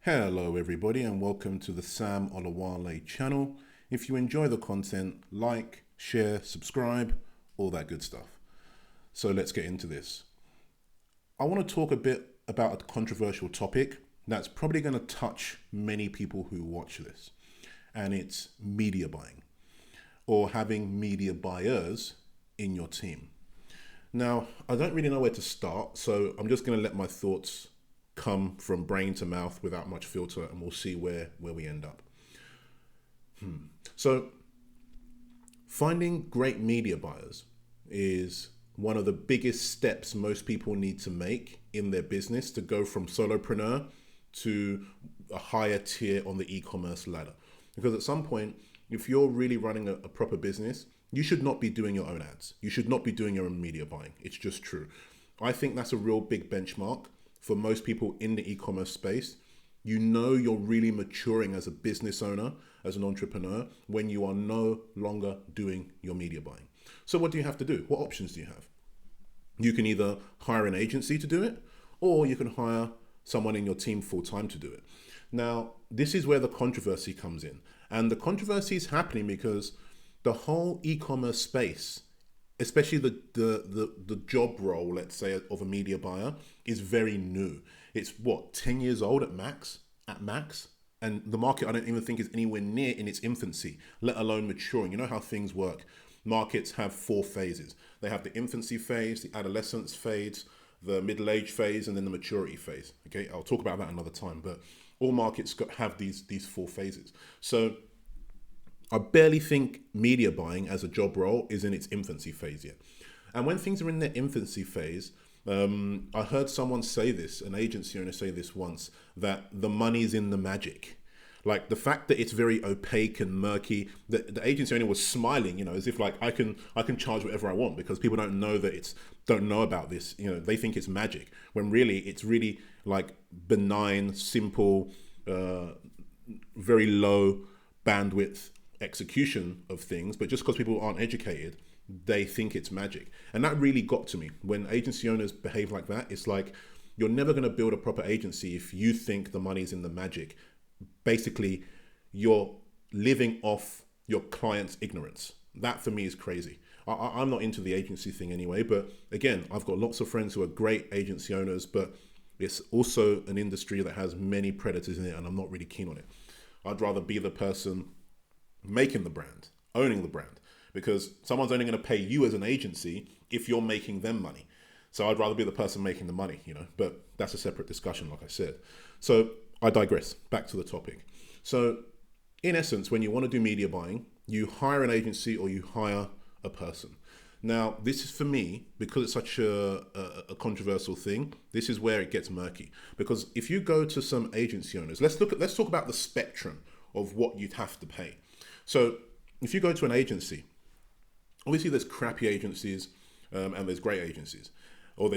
Hello everybody and welcome to the Sam Olawale channel. If you enjoy the content, like, share, subscribe, all that good stuff. So let's get into this. I want to talk a bit about a controversial topic that's probably going to touch many people who watch this, and it's media buying or having media buyers in your team. Now, I don't really know where to start, so I'm just going to let my thoughts come from brain to mouth without much filter, and we'll see where we end up. So, finding great media buyers is one of the biggest steps most people need to make in their business to go from solopreneur to a higher tier on the e-commerce ladder. Because at some point, if you're really running a proper business, you should not be doing your own ads. You should not be doing your own media buying. It's just true. I think that's a real big benchmark for most people in the e-commerce space. You know you're really maturing as a business owner, as an entrepreneur, when you are no longer doing your media buying. So what do you have to do? What options do you have? You can either hire an agency to do it, or you can hire someone in your team full-time to do it. Now, this is where the controversy comes in. And the controversy is happening because the whole e-commerce space, especially the job role, let's say, of a media buyer, is very new. It's 10 years old at max? And the market, I don't even think, is anywhere near in its infancy, let alone maturing. You know how things work. Markets have 4 phases. They have the infancy phase, the adolescence phase, the middle age phase, and then the maturity phase. Okay, I'll talk about that another time, but all markets have these 4 phases. So I barely think media buying as a job role is in its infancy phase yet. And when things are in their infancy phase, I heard someone say this, an agency owner say this once, that the money's in the magic. Like the fact that it's very opaque and murky, the agency owner was smiling, as if like I can charge whatever I want because people don't know about this. They think it's magic when really it's really like benign, simple, very low bandwidth execution of things. But just because people aren't educated, they think it's magic. And that really got to me. When agency owners behave like that, it's like you're never going to build a proper agency if you think the money's in the magic. Basically, you're living off your client's ignorance. That for me is crazy. I'm not into the agency thing anyway, but again, I've got lots of friends who are great agency owners, but it's also an industry that has many predators in it, and I'm not really keen on it. I'd rather be the person making the brand, owning the brand, because someone's only going to pay you as an agency if you're making them money. So I'd rather be the person making the money, but that's a separate discussion, like I said. So I digress. Back to the topic. So in essence, when you want to do media buying, you hire an agency or you hire a person. Now, this is for me, because it's such a controversial thing, this is where it gets murky. Because if you go to some agency owners, let's talk about the spectrum of what you'd have to pay. So if you go to an agency, obviously there's crappy agencies and there's great agencies. Or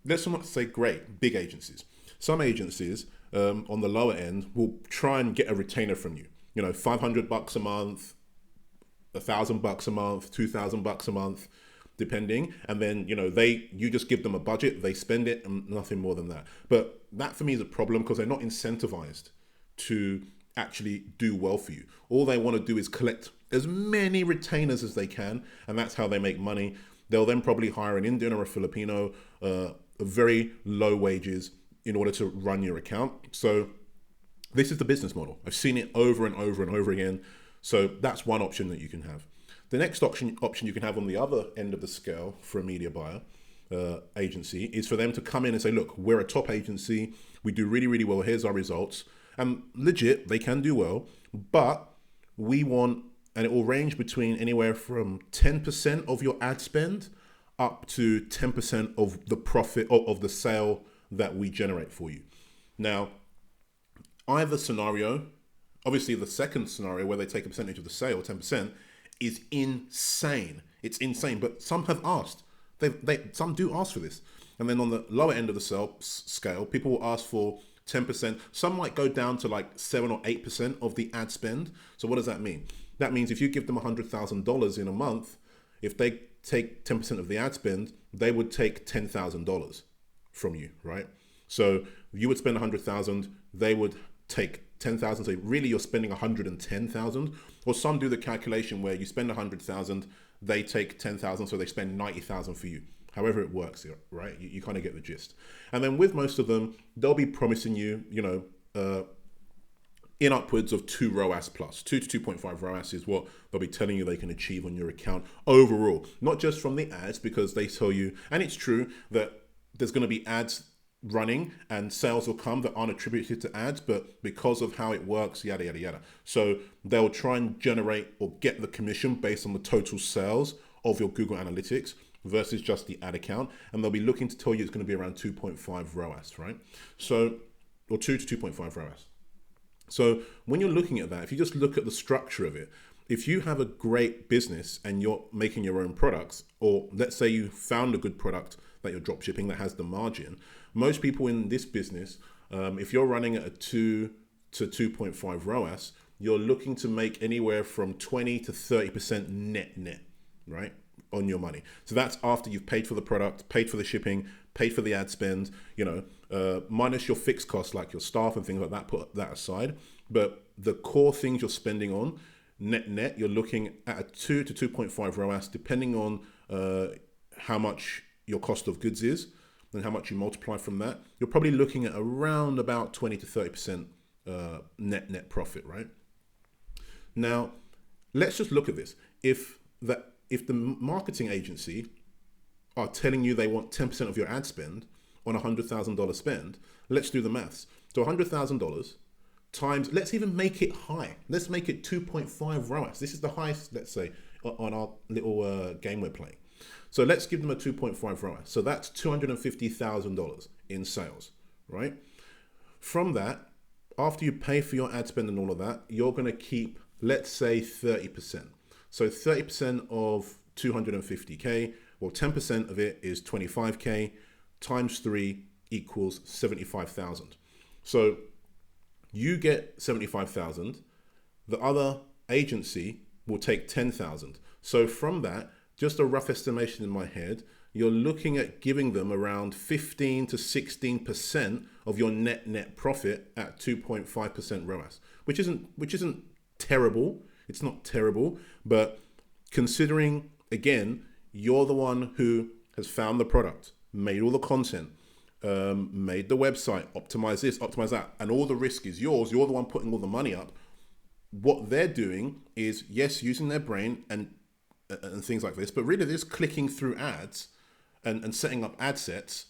let's not say great, big agencies. Some agencies on the lower end will try and get a retainer from you. $500 a month, $1,000 a month, $2,000 a month, depending. And then, you just give them a budget, they spend it, and nothing more than that. But that for me is a problem because they're not incentivized to actually do well for you. All they want to do is collect as many retainers as they can, and that's how they make money. They'll then probably hire an Indian or a Filipino, very low wages, in order to run your account. So this is the business model. I've seen it over and over and over again. So that's one option that you can have. The next option you can have on the other end of the scale for a media buyer agency is for them to come in and say, look, we're a top agency. We do really, really well. Here's our results. And legit, they can do well, but we want, and it will range between anywhere from 10% of your ad spend up to 10% of the profit of the sale that we generate for you. Now, either scenario, obviously the second scenario where they take a percentage of the sale, 10%, is insane. It's insane, but some have asked. Some do ask for this. And then on the lower end of the scale, people will ask for 10%. Some might go down to like 7 or 8% of the ad spend. So what does that mean? That means if you give them $100,000 in a month, if they take 10% of the ad spend, they would take $10,000 from you, right? So you would spend 100,000, they would take 10,000. So really you're spending 110,000. Or some do the calculation where you spend 100,000, they take 10,000, so they spend 90,000 for you. However it works, right? You kind of get the gist. And then with most of them, they'll be promising you, in upwards of 2 ROAS plus. 2 to 2.5 ROAS is what they'll be telling you they can achieve on your account overall. Not just from the ads, because they tell you, and it's true that there's going to be ads running and sales will come that aren't attributed to ads, but because of how it works, yada, yada, yada. So they'll try and generate or get the commission based on the total sales of your Google Analytics versus just the ad account. And they'll be looking to tell you it's going to be around 2.5 ROAS, right? So, or 2 to 2.5 ROAS. So when you're looking at that, if you just look at the structure of it, if you have a great business and you're making your own products, or let's say you found a good product that you're drop shipping that has the margin, most people in this business, if you're running at a 2 to 2.5 ROAS, you're looking to make anywhere from 20 to 30% net, right, on your money. So that's after you've paid for the product, paid for the shipping, paid for the ad spend, minus your fixed costs like your staff and things like that, put that aside. But the core things you're spending on, net, you're looking at a 2 to 2.5 ROAS, depending on how much your cost of goods is and how much you multiply from that. You're probably looking at around about 20 to 30% net profit, right? Now, let's just look at this. If the marketing agency are telling you they want 10% of your ad spend on a $100,000 spend, let's do the maths. So $100,000 times, let's even make it high. Let's make it 2.5 ROAS. This is the highest, let's say, on our little game we're playing. So let's give them a 2.5 ROAS. So that's $250,000 in sales, right? From that, after you pay for your ad spend and all of that, you're going to keep, let's say, 30%. So 30% of 250K, well, 10% of it is 25K, times 3 equals 75,000. So you get 75,000. The other agency will take 10,000. So from that, just a rough estimation in my head, you're looking at giving them around 15 to 16% of your net profit at 2.5% ROAS, which isn't terrible. It's not terrible, but considering, again, you're the one who has found the product, made all the content, made the website, optimize this, optimize that, and all the risk is yours. You're the one putting all the money up. What they're doing is, yes, using their brain and things like this, but really they're just clicking through ads and setting up ad sets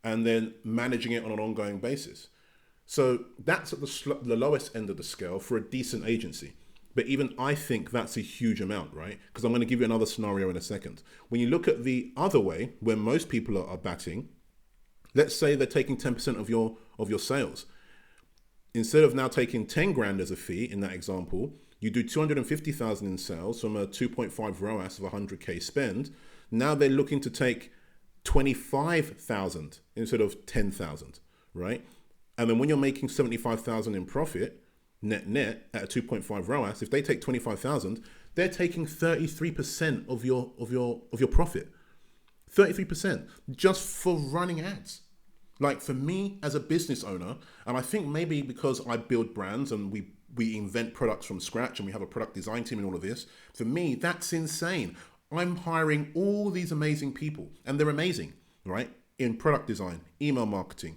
and then managing it on an ongoing basis. So that's at the lowest end of the scale for a decent agency. But even I think that's a huge amount, right? Because I'm going to give you another scenario in a second. When you look at the other way, where most people are batting, let's say they're taking 10% of your sales. Instead of now taking 10 grand as a fee in that example, you do 250,000 in sales from a 2.5 ROAS of 100K spend. Now they're looking to take 25,000 instead of 10,000, right? And then when you're making 75,000 in profit, net at a 2.5 ROAS, if they take 25,000, they're taking 33% of your profit. 33% just for running ads. Like for me as a business owner, and I think maybe because I build brands and we invent products from scratch and we have a product design team and all of this, for me, that's insane. I'm hiring all these amazing people and they're amazing, right? In product design, email marketing,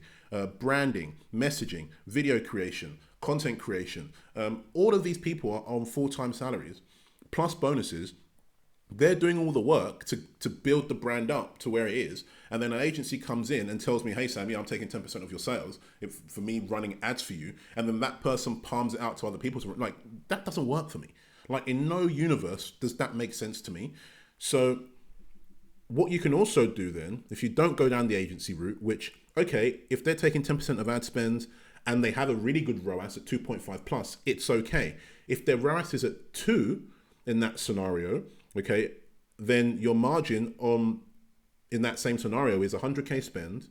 branding, messaging, video creation, content creation. All of these people are on full-time salaries, plus bonuses. They're doing all the work to build the brand up to where it is. And then an agency comes in and tells me, hey, Sammy, I'm taking 10% of your sales for me running ads for you. And then that person palms it out to other people. Like, that doesn't work for me. Like, in no universe does that make sense to me. So what you can also do then, if you don't go down the agency route, which, okay, if they're taking 10% of ad spend and they have a really good ROAS at 2.5 plus, it's okay. If their ROAS is at 2 in that scenario, okay, then your margin in that same scenario is 100K spend,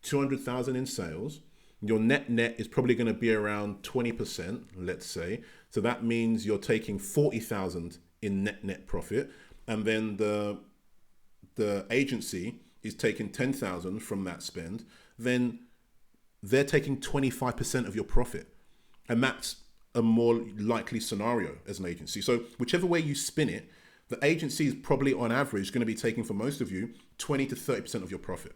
200,000 in sales. Your net is probably going to be around 20%, let's say. So that means you're taking 40,000 in net profit, and then the agency is taking 10,000 from that spend. Then they're taking 25% of your profit. And that's a more likely scenario as an agency. So whichever way you spin it, the agency is probably on average going to be taking, for most of you, 20 to 30% of your profit,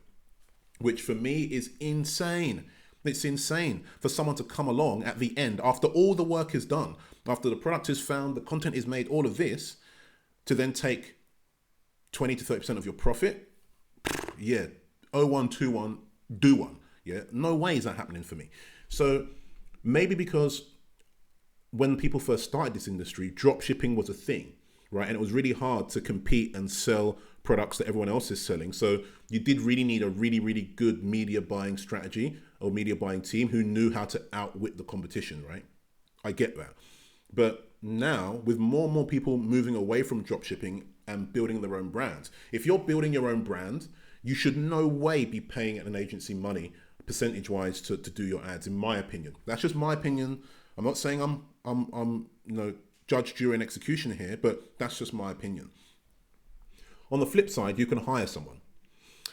which for me is insane. It's insane for someone to come along at the end, after all the work is done, after the product is found, the content is made, all of this, to then take 20 to 30% of your profit. Yeah, 0121, do one. Yeah, no way is that happening for me. So maybe because when people first started this industry, drop shipping was a thing, right? And it was really hard to compete and sell products that everyone else is selling. So you did really need a really, really good media buying strategy or media buying team who knew how to outwit the competition, right? I get that. But now, with more and more people moving away from drop shipping and building their own brands, if you're building your own brand, you should no way be paying an agency money percentage-wise to do your ads, in my opinion. That's just my opinion. I'm not saying I'm judge, jury, and execution here, but that's just my opinion. On the flip side, you can hire someone.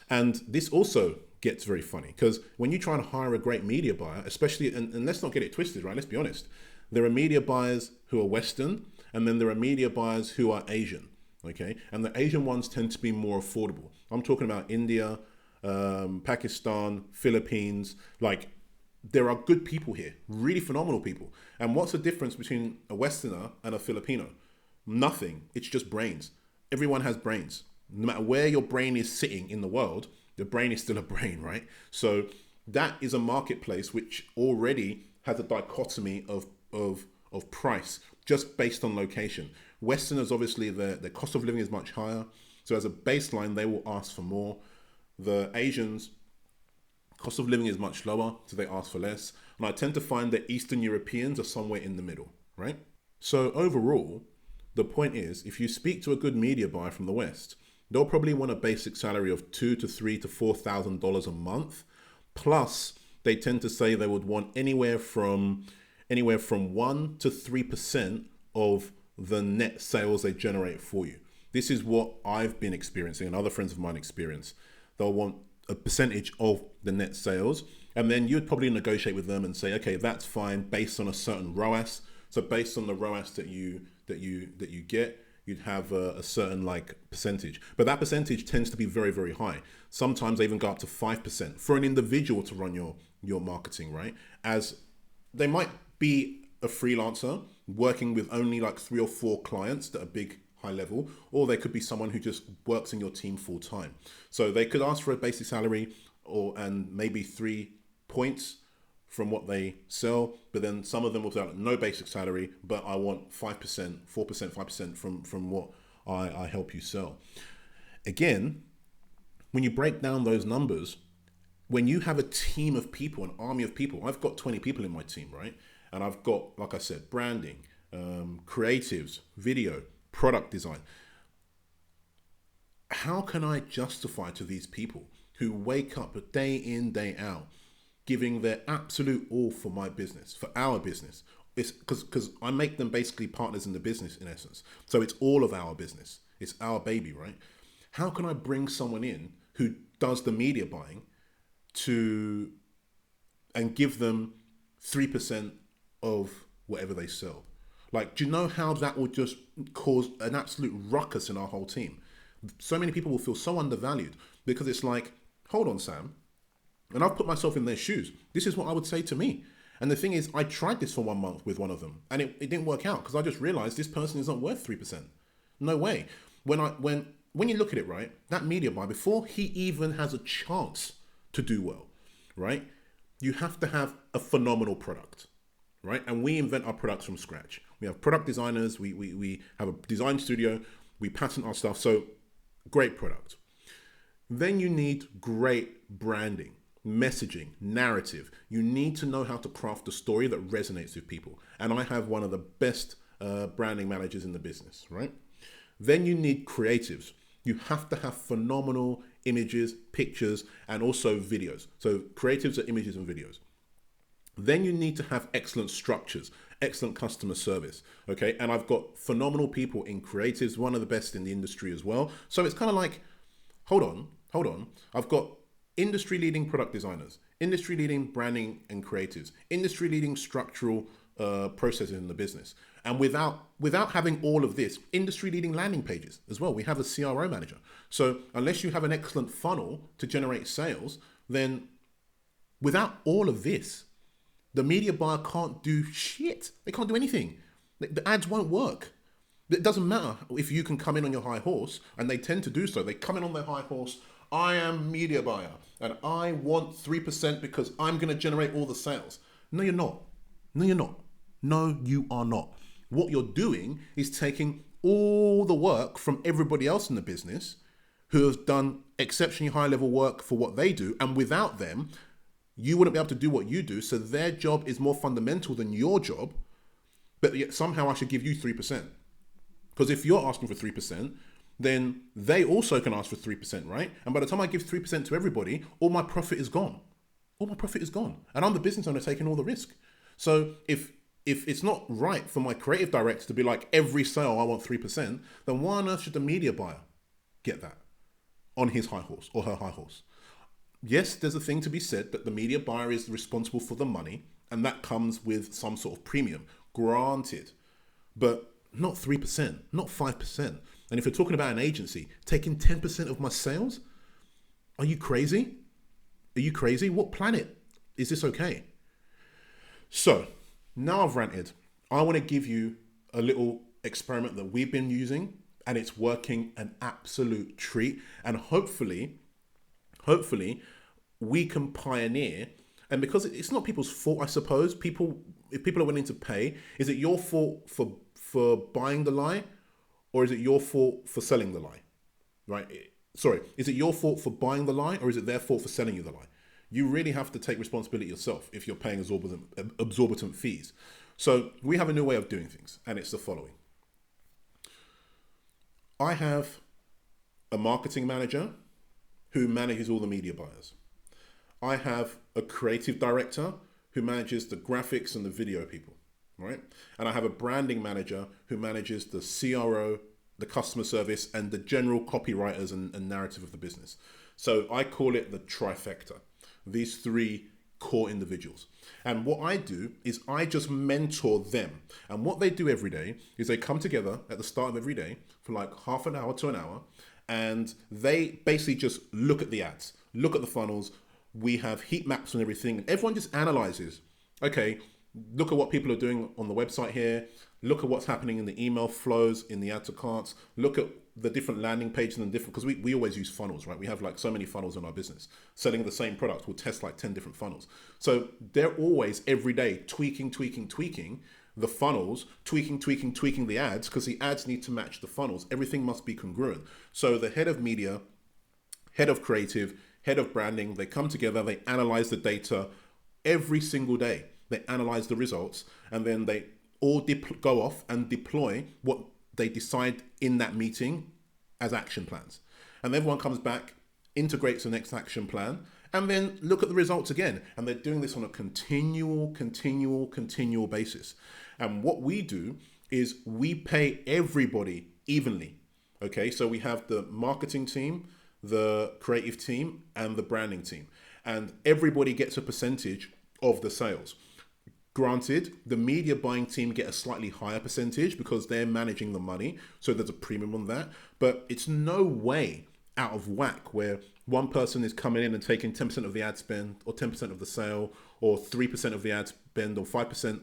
And this also gets very funny, because when you try and hire a great media buyer, especially, and let's not get it twisted, right? Let's be honest. There are media buyers who are Western, and then there are media buyers who are Asian, okay? And the Asian ones tend to be more affordable. I'm talking about India, Pakistan, Philippines. Like, there are good people here, really phenomenal people. And what's the difference between a Westerner and a Filipino? Nothing. It's just brains. Everyone has brains. No matter where your brain is sitting in the world, the brain is still a brain, right? So that is a marketplace which already has a dichotomy of price just based on location. Westerners, obviously, their cost of living is much higher. So as a baseline, they will ask for more. The Asians, cost of living is much lower, so they ask for less. And I tend to find that Eastern Europeans are somewhere in the middle, right? So overall, the point is, if you speak to a good media buyer from the West, they'll probably want a basic salary of $2,000 to $3,000 to $4,000 a month. Plus, they tend to say they would want anywhere from 1% to 3% of the net sales they generate for you. This is what I've been experiencing and other friends of mine experience. They'll want a percentage of the net sales, and then you'd probably negotiate with them and say, okay, that's fine based on a certain ROAS. So based on the ROAS that you get, you'd have a certain like percentage. But that percentage tends to be very, very high. Sometimes they even go up to 5% for an individual to run your marketing, right? As they might be a freelancer working with only like 3 or 4 clients that are big, high level, or they could be someone who just works in your team full time. So they could ask for a basic salary and maybe 3 points from what they sell, but then some of them will say no basic salary, but I want 5%, 4%, 5% from what I help you sell. Again, when you break down those numbers, when you have a team of people, an army of people, I've got 20 people in my team, right? And I've got, like I said, branding, creatives, video, product design. How can I justify to these people who wake up day in, day out, giving their absolute all for my business, for our business? It's because I make them basically partners in the business, in essence. So it's all of our business. It's our baby, right? How can I bring someone in who does the media buying and give them 3% of whatever they sell? Like, do you know how that will just cause an absolute ruckus in our whole team? So many people will feel so undervalued because it's like, hold on, Sam. And I've put myself in their shoes. This is what I would say to me. And the thing is, I tried this for 1 month with one of them and it didn't work out because I just realized this person is not worth 3%. No way. When you look at it, right, that media buyer, before he even has a chance to do well, right, you have to have a phenomenal product, right? And we invent our products from scratch. We have product designers, we have a design studio, we patent our stuff. So great product. Then you need great branding, messaging, narrative. You need to know how to craft a story that resonates with people. And I have one of the best branding managers in the business, right? Then you need creatives. You have to have phenomenal images, pictures, and also videos. So creatives are images and videos. Then you need to have excellent structures, excellent customer service, okay? And I've got phenomenal people in creatives, one of the best in the industry as well. So it's kind of like, hold on. I've got industry leading product designers, industry leading branding and creatives, industry leading structural processes in the business. And without having all of this, industry leading landing pages as well. We have a CRO manager. So unless you have an excellent funnel to generate sales, then without all of this, the media buyer can't do shit. They can't do anything. The ads won't work. It doesn't matter if you can come in on your high horse, and they tend to do so. They come in on their high horse. I am media buyer and I want 3% because I'm going to generate all the sales. No, you're not. No, you're not. No, you are not. What you're doing is taking all the work from everybody else in the business who has done exceptionally high level work for what they do. And without them, you wouldn't be able to do what you do. So their job is more fundamental than your job. But yet somehow I should give you 3%. Because if you're asking for 3%, then they also can ask for 3%, right? And by the time I give 3% to everybody, all my profit is gone. All my profit is gone. And I'm the business owner taking all the risk. So if it's not right for my creative director to be like, every sale I want 3%, then why on earth should the media buyer get that on his high horse or her high horse? Yes, there's a thing to be said that the media buyer is responsible for the money, and that comes with some sort of premium, granted, but not 3%, not 5%. And if you're talking about an agency taking 10% of my sales, are you crazy? Are you crazy? What planet is this okay? So now I've ranted. I want to give you a little experiment that we've been using, and it's working an absolute treat. And hopefully we can pioneer. And because it's not people's fault, I suppose. If people are willing to pay, is it your fault for buying the lie, or is it your fault for selling the lie? Right? Sorry, is it your fault for buying the lie, or is it their fault for selling you the lie? You really have to take responsibility yourself if you're paying exorbitant fees. So we have a new way of doing things, and it's the following. I have a marketing manager who manages all the media buyers. I have a creative director who manages the graphics and the video people, right? And I have a branding manager who manages the CRO, the customer service, and the general copywriters and narrative of the business. So I call it the trifecta, these three core individuals. And what I do is I just mentor them. And what they do every day is they come together at the start of every day for like half an hour to an hour, and they basically just look at the ads, look at the funnels. We have heat maps and everything. And everyone just analyzes, okay, look at what people are doing on the website here. Look at what's happening in the email flows, in the add to carts. Look at the different landing pages and the different, because we always use funnels, right? We have like so many funnels in our business. Selling the same product, we'll test like 10 different funnels. So they're always every day tweaking the funnels, tweaking the ads, because the ads need to match the funnels. Everything must be congruent. So the head of media, head of creative, head of branding, they come together, they analyze the data every single day. They analyze the results, and then they all go off and deploy what they decide in that meeting as action plans. And everyone comes back, integrates the next action plan, and then look at the results again. And they're doing this on a continual basis. And what we do is we pay everybody evenly. Okay, so we have the marketing team, the creative team, and the branding team. And everybody gets a percentage of the sales. Granted, the media buying team get a slightly higher percentage because they're managing the money, so there's a premium on that. But it's no way out of whack where one person is coming in and taking 10% of the ad spend, or 10% of the sale, or 3% of the ad spend, or 5%,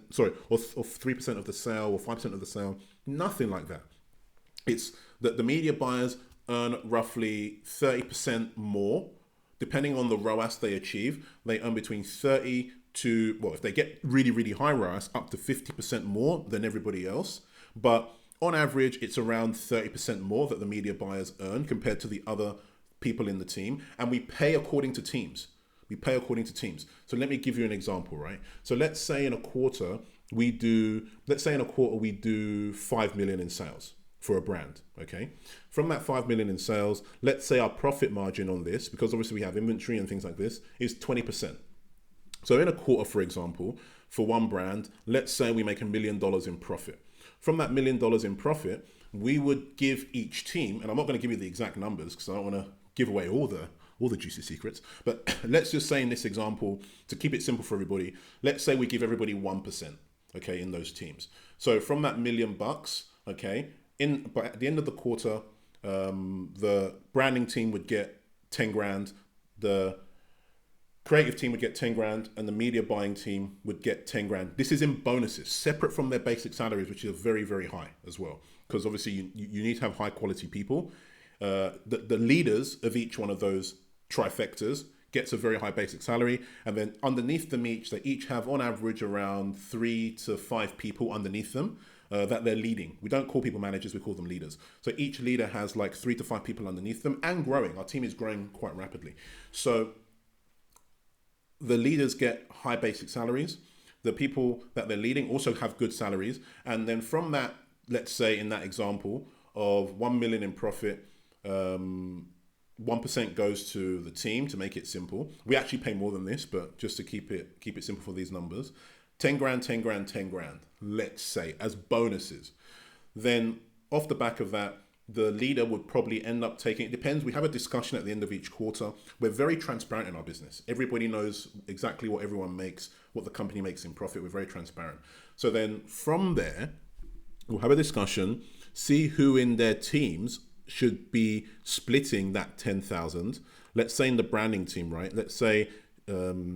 or 3% of the sale, or 5% of the sale. Nothing like that. It's that the media buyers earn roughly 30% more, depending on the ROAS they achieve. They earn between 30 to, well, if they get really high ROAS, up to 50% more than everybody else. But on average, it's around 30% more that the media buyers earn compared to the other people in the team. And we pay according to teams. So let me give you an example, right? So let's say in a quarter we do 5 million in sales for a brand, okay? From that 5 million in sales, let's say our profit margin on this, because obviously we have inventory and things like this, is 20%. So in a quarter, for example, for one brand, let's say we make $1 million in profit. From that $1 million in profit, we would give each team, and I'm not going to give you the exact numbers because I don't want to give away all all the juicy secrets. But let's just say in this example, to keep it simple for everybody, let's say we give everybody 1%, okay, in those teams. So from that $1,000,000, okay, but at the end of the quarter, the branding team would get 10 grand, the creative team would get 10 grand, and the media buying team would get 10 grand. This is in bonuses, separate from their basic salaries, which are very, very high as well. Because obviously you need to have high quality people. The leaders of each one of those trifectas gets a very high basic salary. And then underneath them each, they each have on average around 3 to 5 people underneath them that they're leading. We don't call people managers, we call them leaders. So each leader has like 3 to 5 people underneath them and growing. Our team is growing quite rapidly. So the leaders get high basic salaries. The people that they're leading also have good salaries. And then from that, let's say in that example of 1 million in profit, 1% goes to the team to make it simple. We actually pay more than this, but just to keep it simple for these numbers, 10 grand, 10 grand, 10 grand, let's say, as bonuses. Then off the back of that, the leader would probably end up taking, it depends, we have a discussion at the end of each quarter. We're very transparent in our business. Everybody knows exactly what everyone makes, what the company makes in profit. We're very transparent. So then from there, we'll have a discussion, see who in their teams should be splitting that 10,000. Let's say in the branding team, right? Let's say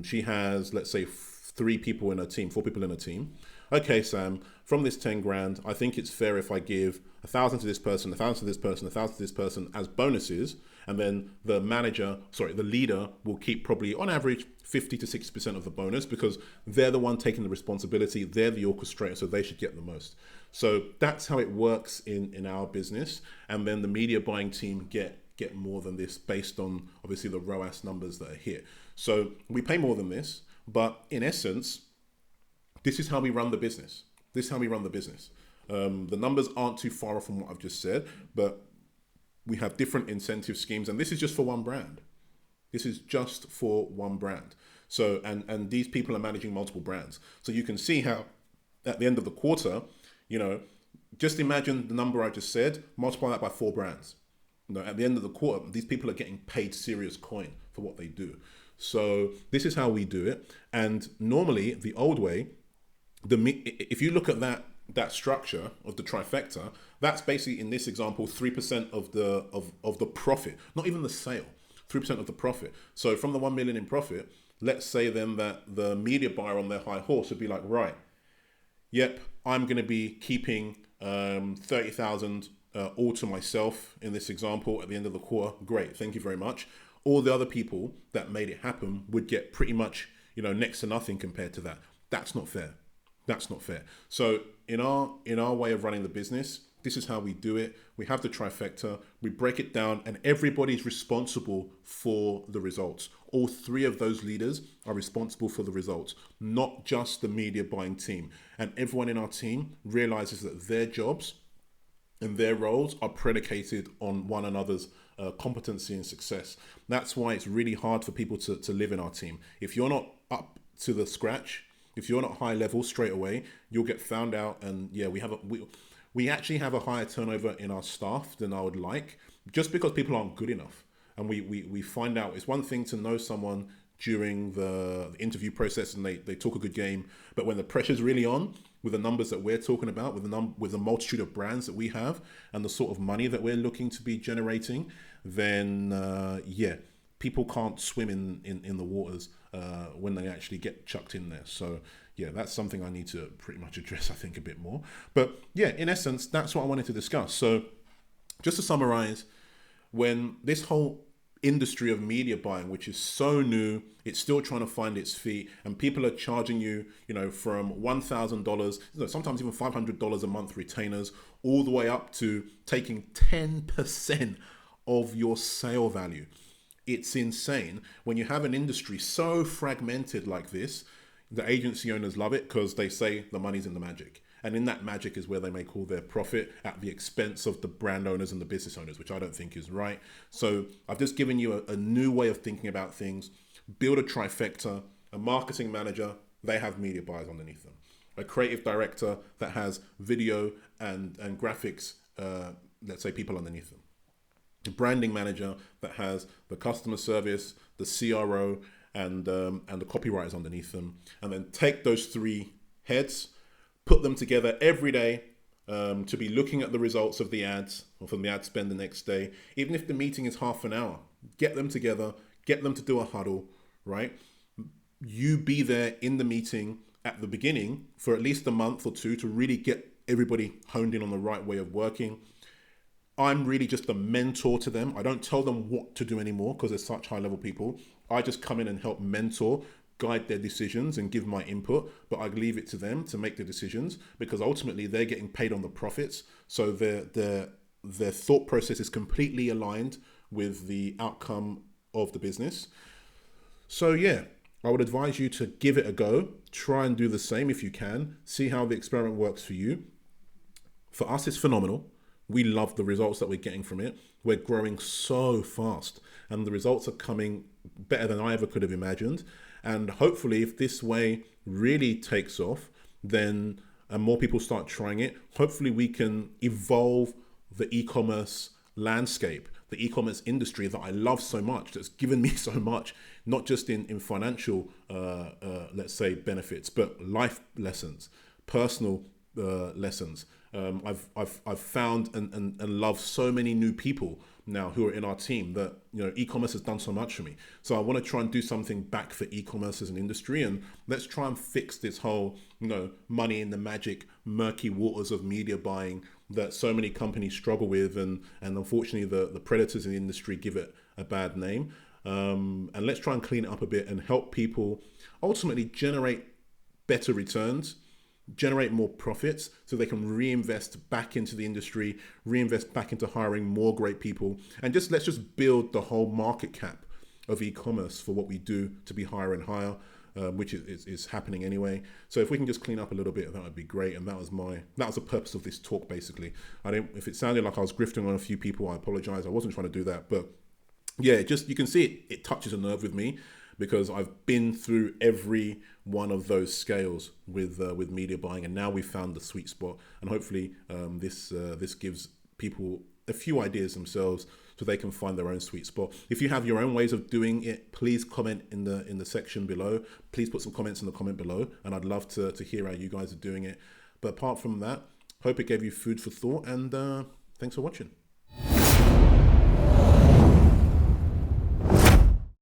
she has, let's say 3 people in her team, 4 people in her team. Okay, Sam, from this 10 grand, I think it's fair if I give 1,000 to this person, 1,000 to this person, 1,000 to this person as bonuses. And then the leader will keep probably on average 50 to 60% of the bonus because they're the one taking the responsibility. They're the orchestrator, so they should get the most. So that's how it works in our business. And then the media buying team get more than this based on obviously the ROAS numbers that are here. So we pay more than this, but in essence, this is how we run the business. The numbers aren't too far off from what I've just said, but we have different incentive schemes, and this is just for one brand. So, and these people are managing multiple brands. So you can see how at the end of the quarter, just imagine the number I just said, multiply that by 4 brands. At the end of the quarter, these people are getting paid serious coin for what they do. So this is how we do it. And normally the old way, if you look at that structure of the trifecta, that's basically in this example 3% of the profit, not even the sale, 3% of the profit. So from the 1 million in profit, let's say then that the media buyer on their high horse would be like, right, yep, I'm going to be keeping 30,000 all to myself in this example at the end of the quarter. Great, thank you very much. All the other people that made it happen would get pretty much next to nothing compared to that. That's not fair. So in our way of running the business, this is how we do it. We have the trifecta, we break it down, and everybody's responsible for the results. All 3 of those leaders are responsible for the results, not just the media buying team. And everyone in our team realizes that their jobs and their roles are predicated on one another's competency and success. That's why it's really hard for people to live in our team. If you're not up to the scratch, if you're not high level straight away, you'll get found out. And yeah, we actually have a higher turnover in our staff than I would like, just because people aren't good enough. And we find out it's one thing to know someone during the interview process and they talk a good game, but when the pressure's really on, with the numbers that we're talking about, with the multitude of brands that we have and the sort of money that we're looking to be generating, then people can't swim in the waters when they actually get chucked in there. So yeah, that's something I need to pretty much address, I think, a bit more. But yeah, in essence, that's what I wanted to discuss. So just to summarize, when this whole industry of media buying, which is so new, it's still trying to find its feet, and people are charging you, from $1,000, sometimes even $500 a month retainers, all the way up to taking 10% of your sale value. It's insane. When you have an industry so fragmented like this, the agency owners love it because they say the money's in the magic. And in that magic is where they make all their profit at the expense of the brand owners and the business owners, which I don't think is right. So I've just given you a new way of thinking about things. Build a trifecta, a marketing manager, they have media buyers underneath them. A creative director that has video and graphics, let's say people underneath them. a branding manager that has the customer service, the CRO, and the copywriters underneath them, and then take those three heads, put them together every day, to be looking at the results of the ads or from the ad spend the next day. Even if the meeting is half an hour, get them together, get them to do a huddle, right? You be there in the meeting at the beginning for at least a month or two to really get everybody honed in on the right way of working. I'm really just a mentor to them. I don't tell them what to do anymore because they're such high level people. I just come in and help mentor, guide their decisions and give my input, but I leave it to them to make the decisions because ultimately they're getting paid on the profits. So their thought process is completely aligned with the outcome of the business. So yeah, I would advise you to give it a go. Try and do the same if you can. See how the experiment works for you. For us, it's phenomenal. We love the results that we're getting from it. We're growing so fast and the results are coming better than I ever could have imagined. And hopefully if this way really takes off, then and more people start trying it, hopefully we can evolve the e-commerce landscape, the e-commerce industry that I love so much, that's given me so much, not just in financial, let's say, benefits, but life lessons, personal lessons. I've found and love so many new people now who are in our team that, e-commerce has done so much for me. So I want to try and do something back for e-commerce as an industry, and let's try and fix this whole, money in the magic, murky waters of media buying that so many companies struggle with, and unfortunately the predators in the industry give it a bad name. And let's try and clean it up a bit and help people ultimately generate better returns, generate more profits so they can reinvest back into the industry, reinvest back into hiring more great people, and let's just build the whole market cap of e-commerce for what we do to be higher and higher, which is happening anyway. So if we can just clean up a little bit, that would be great. And that was the purpose of this talk, basically. If it sounded like I was grifting on a few people, I apologize. I wasn't trying to do that, but yeah, you can see it touches a nerve with me, because I've been through every one of those scales with media buying, and now we've found the sweet spot. And hopefully this gives people a few ideas themselves so they can find their own sweet spot. If you have your own ways of doing it, please comment in the section below. Please put some comments in the comment below, and I'd love to hear how you guys are doing it. But apart from that, hope it gave you food for thought, and thanks for watching.